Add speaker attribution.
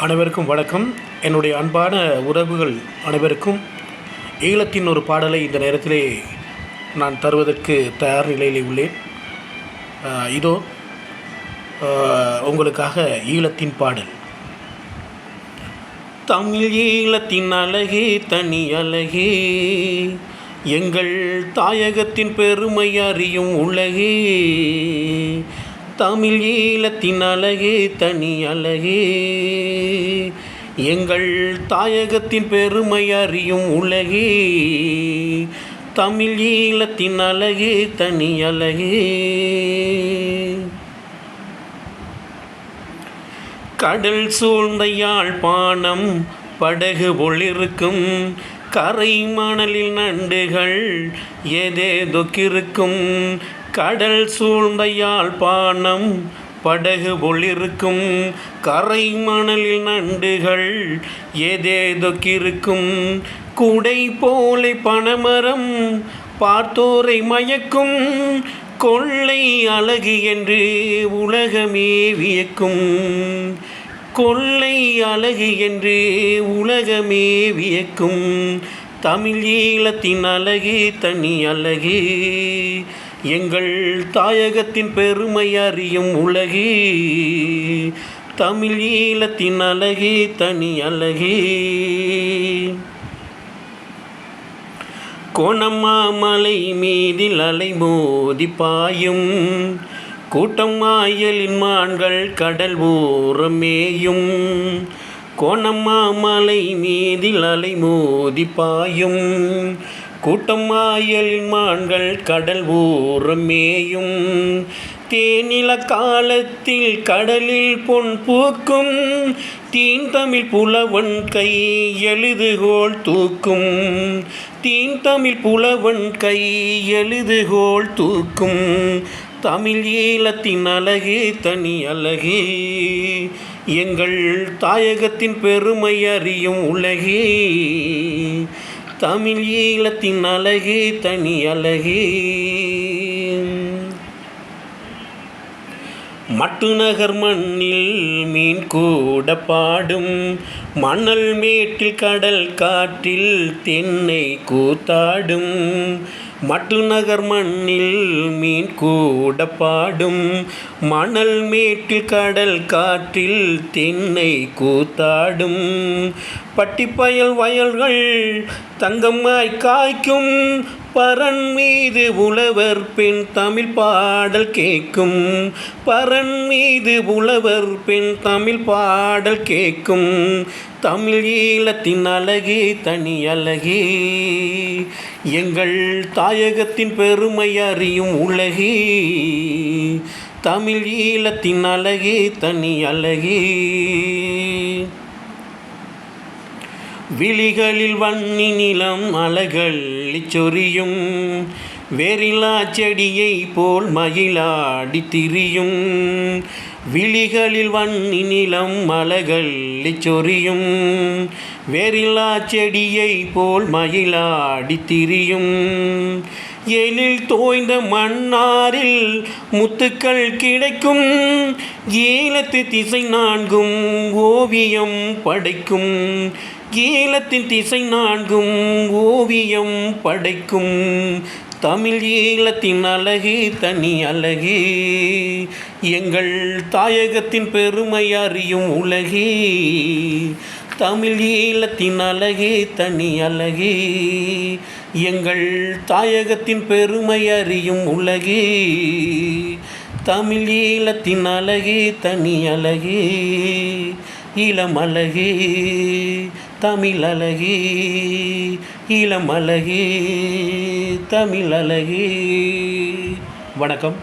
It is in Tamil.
Speaker 1: அனைவருக்கும் வணக்கம். என்னுடைய அன்பான உறவுகள் அனைவருக்கும் ஈழத்தின் ஒரு பாடலை இந்த நேரத்திலே நான் தருவதற்கு தயார் நிலையில் உள்ளேன். இதோ உங்களுக்காக ஈழத்தின் பாடல். தமிழ் ஈழத்தின் அழகே தனி அழகே, எங்கள் தாயகத்தின் பெருமை அறியும் உலகே. தமிழ் ஈழத்தின் அழகே தனி அழகே, எங்கள் தாயகத்தின் பெருமை அறியும் உலகே. தமிழ் ஈழத்தின் அழகே தனி அழகே. கடல் சூழ்ந்த யாழ்ப்பாணம் படகு ஒளிருக்கும், கரை மணலில் நண்டுகள் ஏதேதொக்கிருக்கும். கடல் சூழ்ந்த யாழ்ப்பாணம் படகு ஒளிருக்கும், கரை மணலில் நண்டுகள் ஏதேதொக்கிருக்கும். குடை போலே பனைமரம் பார்த்தோரை மயக்கும், கொள்ளை அழகு என்று உலகமே வியக்கும். கொள்ளை அழகு என்று உலகமே வியக்கும். தமிழ் ஈழத்தின் அழகே தனி அழகே, எங்கள் தாயகத்தின் பெருமை அறியும் உலகே. தமிழ் ஈழத்தின் அழகே தனி அழகே. கோணமாமலை மீதில் அலை மோதி பாயும், கூட்டம் ஆயலின் மான்கள் கடல் ஓரமேயும். கோணமாமலை மீதில் அலை மோதி பாயும், கூட்டம் ஆயலின் மான்கள் கடல் ஓரமேயும். தேனில காலத்தில் கடலில் பொன் பூக்கும், தீன் தமிழ் புலவன் கை எழுதுகோள் தூக்கும். தீன் தமிழ் புலவன் கை எழுதுகோள் தூக்கும். தமிழ் ஈழத்தின் அழகே தனி அழகே, எங்கள் தாயகத்தின் பெருமை அறியும் உலகே. தமிழ் ஈழத்தின் அழகே தனி அழகே. மட்டுநகர் மண்ணில் மீன் கூட பாடும், மணல் மேட்டில் கடல் காற்றில் தென்னை கூத்தாடும். மட்டுநகர் மண்ணில் மீன் கூட பாடும், மணல் மேட்டில் கடல் காற்றில் தென்னை கூத்தாடும். பட்டிப்பயல் வயல்கள் தங்கமாய் காய்க்கும், பரன் மீது உழவர் பெண் தமிழ் பாடல் கேட்கும். பரன் மீது உழவர் பெண் தமிழ் பாடல் கேட்கும். தமிழ் ஈழத்தின் அழகே தனி அழகே, எங்கள் தாயகத்தின் பெருமை அறியும் உலகே. தமிழ் ஈழத்தின் அழகே தனி அழகே. விழிகளில் வன்னி நிலம் அலைகளி சொரியும், வேரிலா செடியை போல் மகிழாடி திரியும். விழிகளில் வன்னி நிலம் அலைகளி சொரியும், வேரிலா செடியை போல் மகிழாடி திரியும். எழில் தோய்ந்த மன்னாரில் முத்துக்கள் கிடைக்கும், ஈழத்து திசை நான்கும் ஓவியம் படைக்கும். ஈழத்தின் திசை நான்கும் ஓவியம் படைக்கும். தமிழ் ஈழத்தின் அழகே தனி அழகே, எங்கள் தாயகத்தின் பெருமை அறியும் உலகே. தமிழ் ஈழத்தின் அழகே தனி அழகே, எங்கள் தாயகத்தின் பெருமை அறியும் உலகே. தமிழ் ஈழத்தின் அழகே தனி அழகே, இளம் அழகே தமிழ் அழகே. இளம் அழகே தமிழ் அழகே. வணக்கம்.